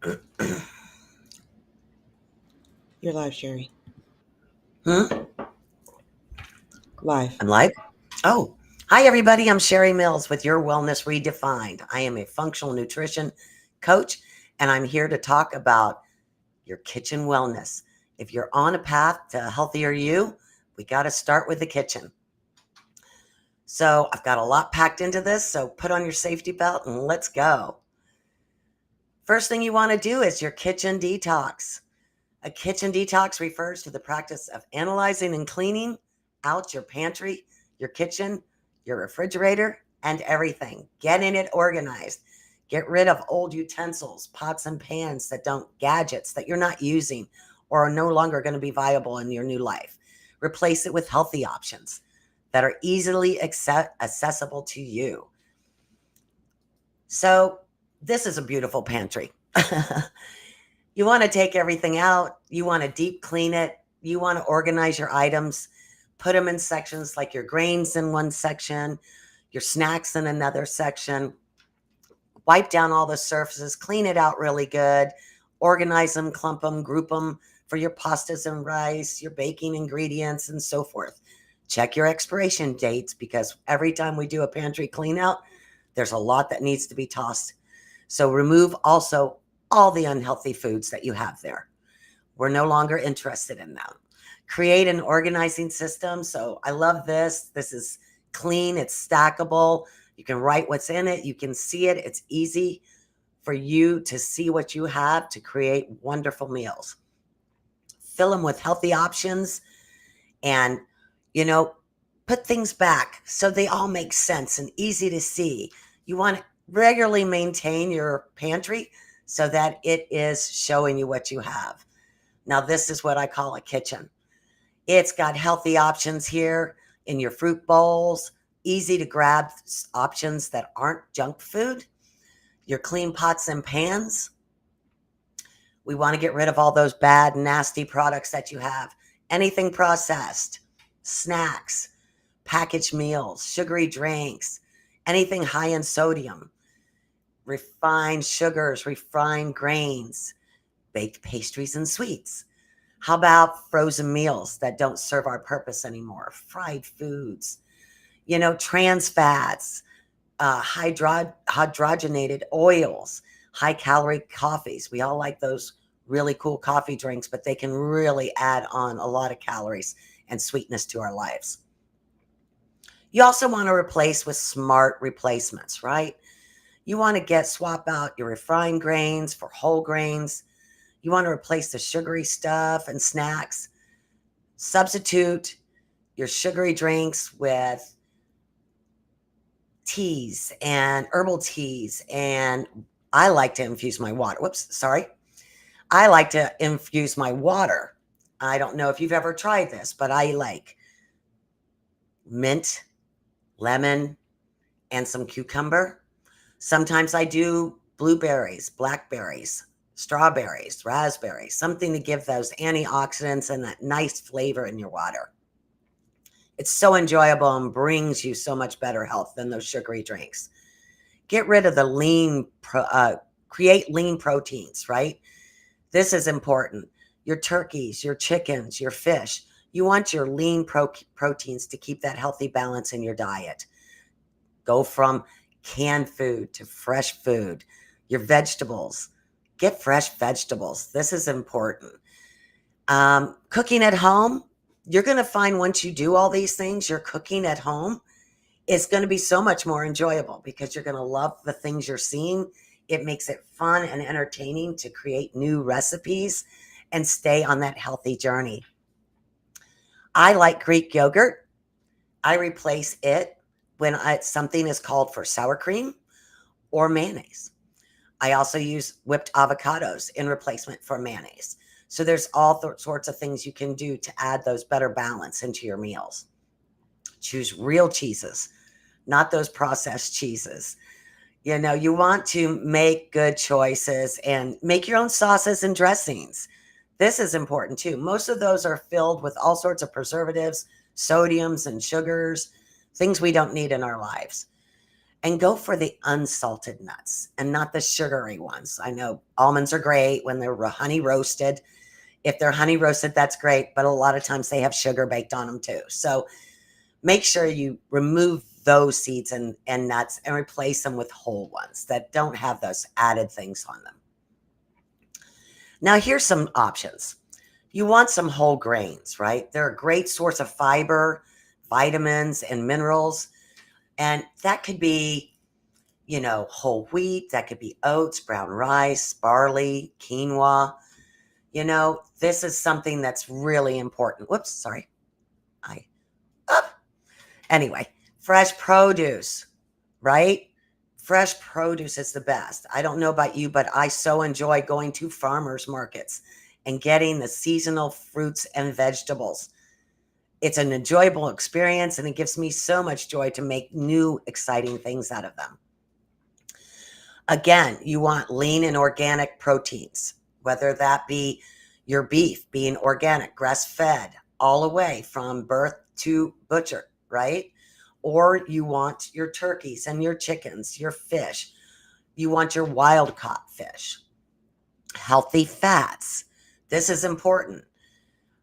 You're live, Sheri. Hmm? Live. I'm live? Oh, hi, everybody. I'm Sheri Mills with Your Wellness Redefined. I am a functional nutrition coach, and I'm here to talk about your kitchen wellness. If you're on a path to a healthier you, we got to start with the kitchen. So I've got a lot packed into this, so put on your safety belt and let's go. First thing you want to do is your kitchen detox. A kitchen detox refers to the practice of analyzing and cleaning out your pantry, your kitchen, your refrigerator, and everything. Getting it organized. Get rid of old utensils, pots and pans that don't, gadgets that you're not using or are no longer going to be viable in your new life. Replace it with healthy options that are easily accessible to you. So, this is a beautiful pantry. You want to take everything out. You want to deep clean it. You want to organize your items, put them in sections like your grains in one section, your snacks in another section. Wipe down all the surfaces, clean it out really good, organize them, clump them, group them for your pastas and rice, your baking ingredients, and so forth. Check your expiration dates because every time we do a pantry clean out, there's a lot that needs to be tossed. So remove also all the unhealthy foods that you have there. We're no longer interested in them. Create an organizing system. So I love this. This is clean, it's stackable. You can write what's in it, you can see it. It's easy for you to see what you have to create wonderful meals. Fill them with healthy options and, you know, put things back so they all make sense and easy to see. You want to regularly maintain your pantry so that it is showing you what you have. Now, this is what I call a kitchen. It's got healthy options here in your fruit bowls, easy to grab options that aren't junk food, your clean pots and pans. We want to get rid of all those bad, nasty products that you have. Anything processed, snacks, packaged meals, sugary drinks, anything high in sodium, refined sugars, refined grains, baked pastries and sweets. How about frozen meals that don't serve our purpose anymore? Fried foods, trans fats, hydrogenated oils, high calorie coffees. We all like those really cool coffee drinks, but they can really add on a lot of calories and sweetness to our lives. You also want to replace with smart replacements, right? You want to swap out your refined grains for whole grains. You want to replace the sugary stuff and snacks. Substitute your sugary drinks with teas and herbal teas. And I like to infuse my water. Whoops, sorry. I like to infuse my water. I don't know if you've ever tried this, but I like mint, lemon, and some cucumber. Sometimes I do blueberries, blackberries, strawberries, raspberries, something to give those antioxidants and that nice flavor in your water. It's so enjoyable and brings you so much better health than those sugary drinks. Get rid of the create lean proteins, right? This is important. Your turkeys, your chickens, your fish. You want your lean proteins to keep that healthy balance in your diet. Go from canned food to fresh food. Your vegetables. Get fresh vegetables. This is important. Cooking at home, you're going to find once you do all these things, your cooking at home is going to be so much more enjoyable because you're going to love the things you're seeing. It makes it fun and entertaining to create new recipes and stay on that healthy journey. I like Greek yogurt. I replace it when something is called for sour cream or mayonnaise. I also use whipped avocados in replacement for mayonnaise. So there's all sorts of things you can do to add those better balance into your meals. Choose real cheeses, not those processed cheeses. You want to make good choices and make your own sauces and dressings. This is important too. Most of those are filled with all sorts of preservatives, sodiums, and sugars, things we don't need in our lives. and go for the unsalted nuts and not the sugary ones. I know almonds are great when they're honey roasted. If they're honey roasted, that's great, but a lot of times they have sugar baked on them too. So make sure you remove those seeds and nuts and replace them with whole ones that don't have those added things on them. Now, here's some options. You want some whole grains, right? They're a great source of fiber, vitamins, and minerals. And that could be, whole wheat, that could be oats, brown rice, barley, quinoa. This is something that's really important. Whoops, sorry. I up. Anyway, fresh produce, right? Fresh produce is the best. I don't know about you, but I so enjoy going to farmers markets and getting the seasonal fruits and vegetables. It's an enjoyable experience and it gives me so much joy to make new, exciting things out of them. Again, you want lean and organic proteins, whether that be your beef being organic, grass fed, all the way from birth to butcher, right? Or you want your turkeys and your chickens, your fish. You want your wild caught fish. Healthy fats. This is important.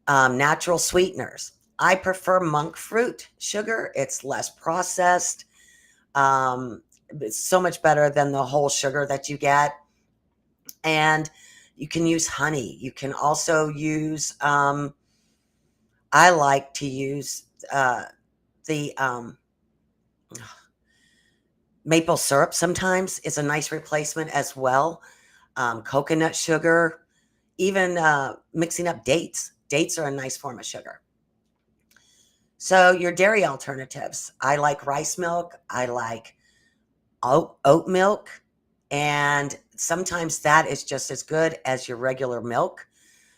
Natural sweeteners. I prefer monk fruit sugar. It's less processed. It's so much better than the whole sugar that you get. And you can use honey. You can also use, I like to use the maple syrup sometimes is a nice replacement as well. Coconut sugar, even mixing up dates. Dates are a nice form of sugar. So your dairy alternatives. I like rice milk. I like oat milk. And sometimes that is just as good as your regular milk.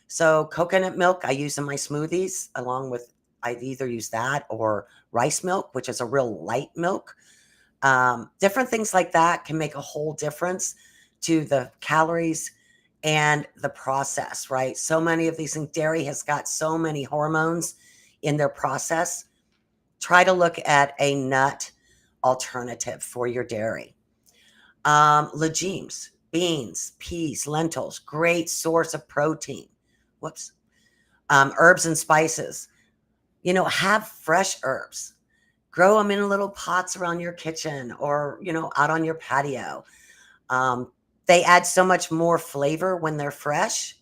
So coconut milk, I use in my smoothies along with, I either use that or rice milk, which is a real light milk. Different things like that can make a whole difference to the calories and the process, right? So many of these, and dairy has got so many hormones in their process. Try to look at a nut alternative for your dairy. Legumes, beans, peas, lentils, great source of protein. Whoops. Herbs and spices. Have fresh herbs. Grow them in little pots around your kitchen or, out on your patio. They add so much more flavor when they're fresh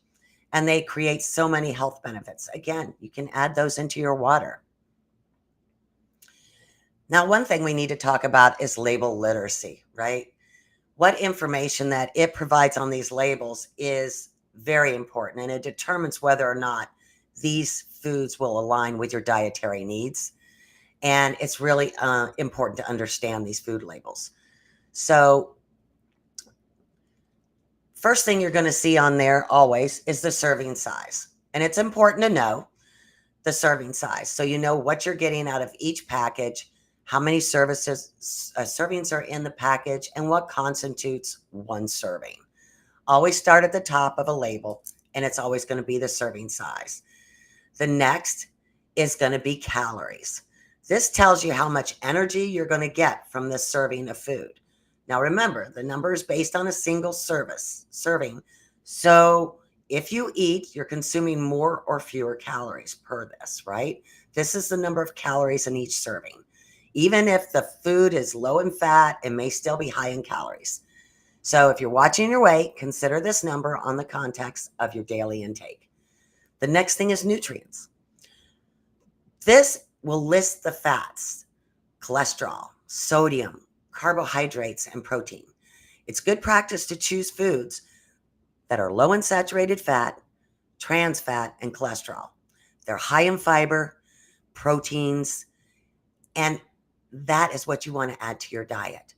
and they create so many health benefits. Again, you can add those into your water. Now, one thing we need to talk about is label literacy, right? What information that it provides on these labels is very important, and it determines whether or not these foods will align with your dietary needs. And it's really important to understand these food labels. So first thing you're going to see on there always is the serving size. And it's important to know the serving size so you know what you're getting out of each package, how many servings are in the package, and what constitutes one serving. Always start at the top of a label, and it's always going to be the serving size. The next is going to be calories. This tells you how much energy you're going to get from this serving of food. Now remember, the number is based on a single serving. So if you eat, you're consuming more or fewer calories per this, right? This is the number of calories in each serving. Even if the food is low in fat, it may still be high in calories. So if you're watching your weight, consider this number on the context of your daily intake. The next thing is nutrients. This will list the fats, cholesterol, sodium, carbohydrates, and protein. It's good practice to choose foods that are low in saturated fat, trans fat, and cholesterol. They're high in fiber, proteins, and that is what you want to add to your diet.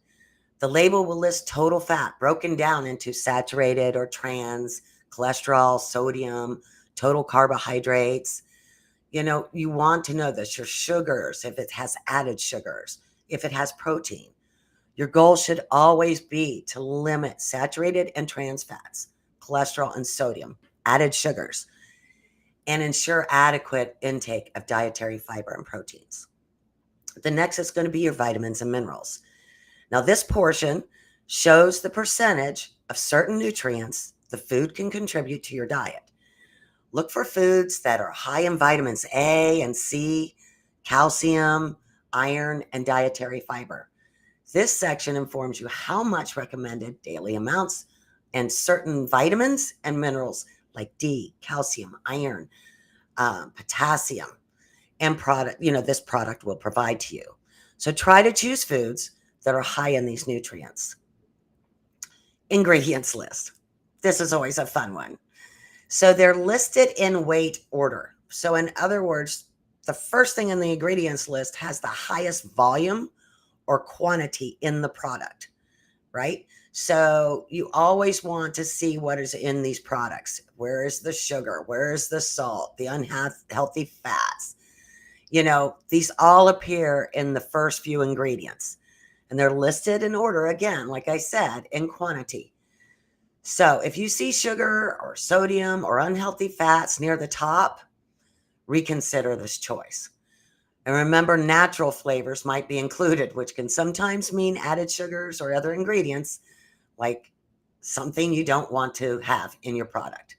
The label will list total fat broken down into saturated or trans, cholesterol, sodium, total carbohydrates. You want to know this, your sugars, if it has added sugars, if it has protein. Your goal should always be to limit saturated and trans fats, cholesterol, and sodium, added sugars, and ensure adequate intake of dietary fiber and proteins. The next is going to be your vitamins and minerals. Now, this portion shows the percentage of certain nutrients the food can contribute to your diet. Look for foods that are high in vitamins A and C, calcium, iron, and dietary fiber. This section informs you how much recommended daily amounts and certain vitamins and minerals like D, calcium, iron, potassium, and this product will provide to you. So try to choose foods that are high in these nutrients. Ingredients list. This is always a fun one. So they're listed in weight order. So in other words, the first thing in the ingredients list has the highest volume or quantity in the product, right? So you always want to see what is in these products. Where is the sugar? Where is the salt? The unhealthy fats? These all appear in the first few ingredients. And they're listed in order, again, like I said, in quantity. So if you see sugar or sodium or unhealthy fats near the top, reconsider this choice. And remember, natural flavors might be included, which can sometimes mean added sugars or other ingredients, like something you don't want to have in your product.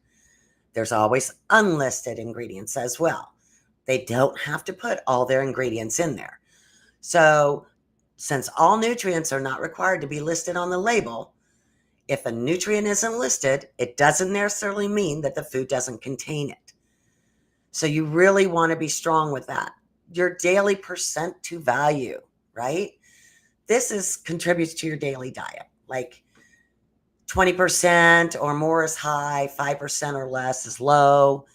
There's always unlisted ingredients as well. They don't have to put all their ingredients in there. So since all nutrients are not required to be listed on the label, if a nutrient isn't listed, it doesn't necessarily mean that the food doesn't contain it. So you really want to be strong with that. Your daily percent to value, right? This contributes to your daily diet. Like 20% or more is high, 5% or less is low.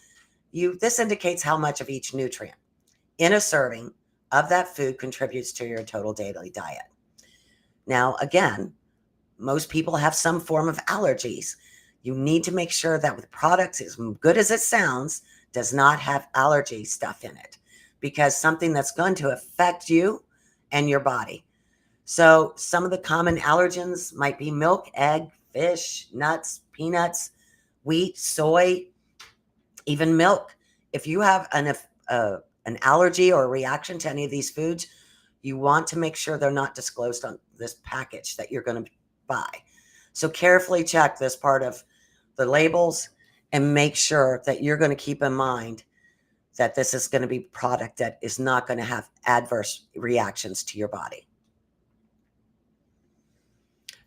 This indicates how much of each nutrient in a serving of that food contributes to your total daily diet. Now, again, most people have some form of allergies. You need to make sure that with products, as good as it sounds, does not have allergy stuff in it, because something that's going to affect you and your body. So some of the common allergens might be milk, egg, fish, nuts, peanuts, wheat, soy, even milk. If you have an allergy or a reaction to any of these foods, you want to make sure they're not disclosed on this package that you're going to buy. So carefully check this part of the labels and make sure that you're going to keep in mind that this is going to be a product that is not going to have adverse reactions to your body.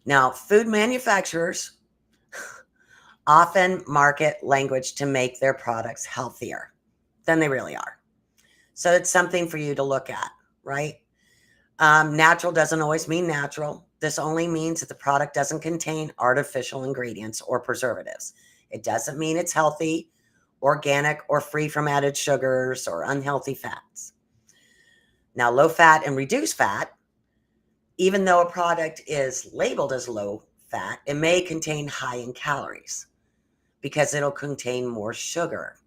Now, food manufacturers often market language to make their products healthier than they really are. So it's something for you to look at, right? Natural doesn't always mean natural. This only means that the product doesn't contain artificial ingredients or preservatives. It doesn't mean it's healthy, organic, or free from added sugars or unhealthy fats. Now, low fat and reduced fat, even though a product is labeled as low fat, it may contain high in calories because it'll contain more sugar.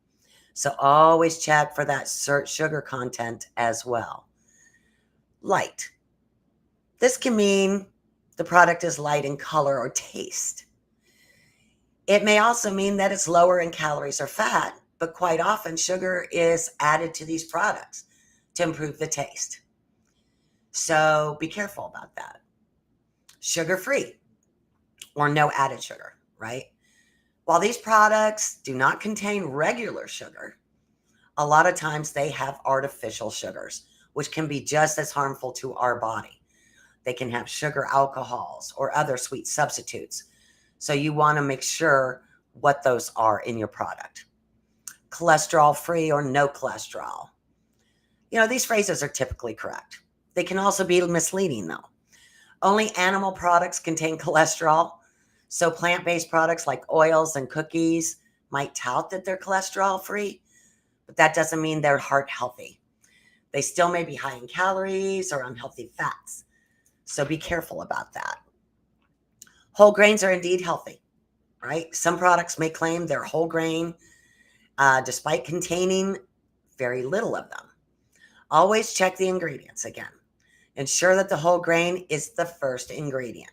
So always check for that sugar content as well. Light. This can mean the product is light in color or taste. It may also mean that it's lower in calories or fat, but quite often sugar is added to these products to improve the taste. So be careful about that. Sugar-free or no added sugar, right? While these products do not contain regular sugar, a lot of times they have artificial sugars, which can be just as harmful to our body. They can have sugar alcohols or other sweet substitutes. So you want to make sure what those are in your product. Cholesterol-free or no cholesterol. These phrases are typically correct. They can also be misleading, though. Only animal products contain cholesterol. So plant-based products like oils and cookies might tout that they're cholesterol-free, but that doesn't mean they're heart healthy. They still may be high in calories or unhealthy fats. So be careful about that. Whole grains are indeed healthy, right? Some products may claim they're whole grain, despite containing very little of them. Always check the ingredients again. Ensure that the whole grain is the first ingredient.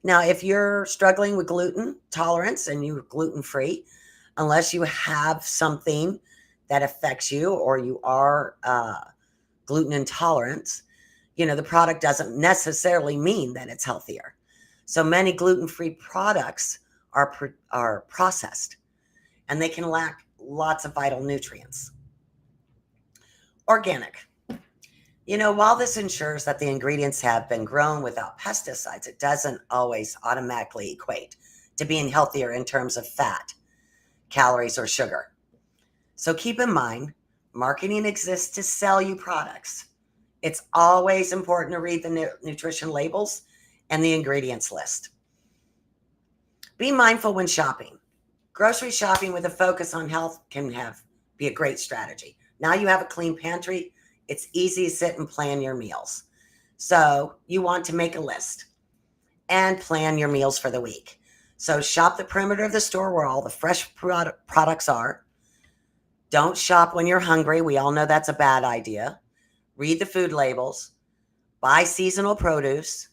Now, if you're struggling with gluten tolerance and you're gluten-free, unless you have something that affects you or you are gluten intolerant, The product doesn't necessarily mean that it's healthier. So many gluten-free products are processed, and they can lack lots of vital nutrients. Organic. While this ensures that the ingredients have been grown without pesticides, it doesn't always automatically equate to being healthier in terms of fat, calories, or sugar. So keep in mind, marketing exists to sell you products. It's always important to read the nutrition labels and the ingredients list. Be mindful when shopping. Grocery shopping with a focus on health can be a great strategy. Now you have a clean pantry. It's easy to sit and plan your meals. So you want to make a list and plan your meals for the week. So shop the perimeter of the store where all the fresh products are. Don't shop when you're hungry. We all know that's a bad idea. Read the food labels. Buy seasonal produce.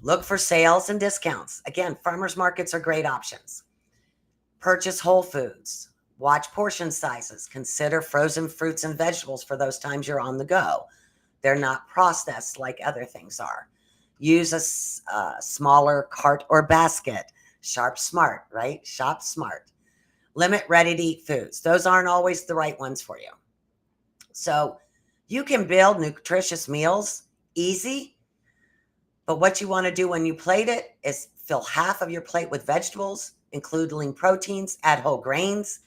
Look for sales and discounts. Again, farmers markets are great options. Purchase whole foods. Watch portion sizes. Consider frozen fruits and vegetables for those times you're on the go. They're not processed like other things are. Use a smaller cart or basket. Shop smart, right? Shop smart. Limit ready-to-eat foods. Those aren't always the right ones for you. So you can build nutritious meals easy, but what you want to do when you plate it is fill half of your plate with vegetables, including proteins, add whole grains,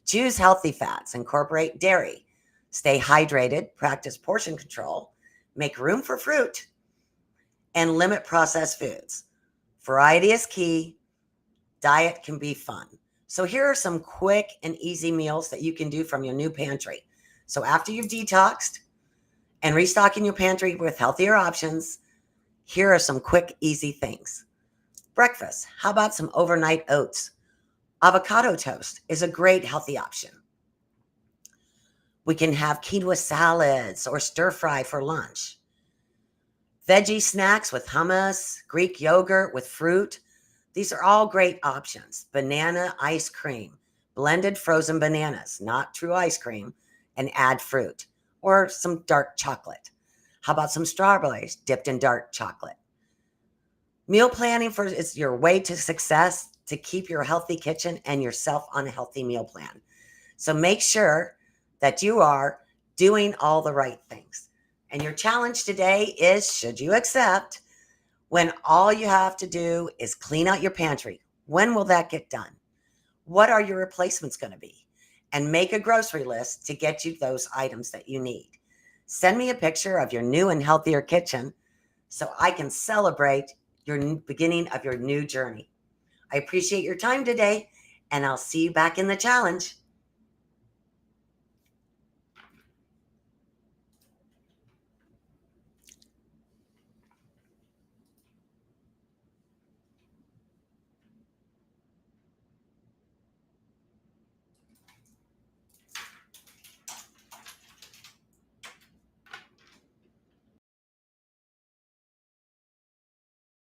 choose healthy fats, incorporate dairy, stay hydrated, practice portion control, make room for fruit, and limit processed foods. Variety is key. Diet can be fun. So here are some quick and easy meals that you can do from your new pantry. So after you've detoxed and restocking your pantry with healthier options, here are some quick, easy things. Breakfast. How about some overnight oats? Avocado toast is a great healthy option. We can have quinoa salads or stir fry for lunch. Veggie snacks with hummus, Greek yogurt with fruit. These are all great options. Banana ice cream, blended frozen bananas, not true ice cream, and add fruit or some dark chocolate. How about some strawberries dipped in dark chocolate? Meal planning is your way to success to keep your healthy kitchen and yourself on a healthy meal plan. So make sure that you are doing all the right things. And your challenge today is, should you accept, when all you have to do is clean out your pantry? When will that get done? What are your replacements going to be? And make a grocery list to get you those items that you need. Send me a picture of your new and healthier kitchen so I can celebrate your beginning of your new journey. I appreciate your time today, and I'll see you back in the challenge.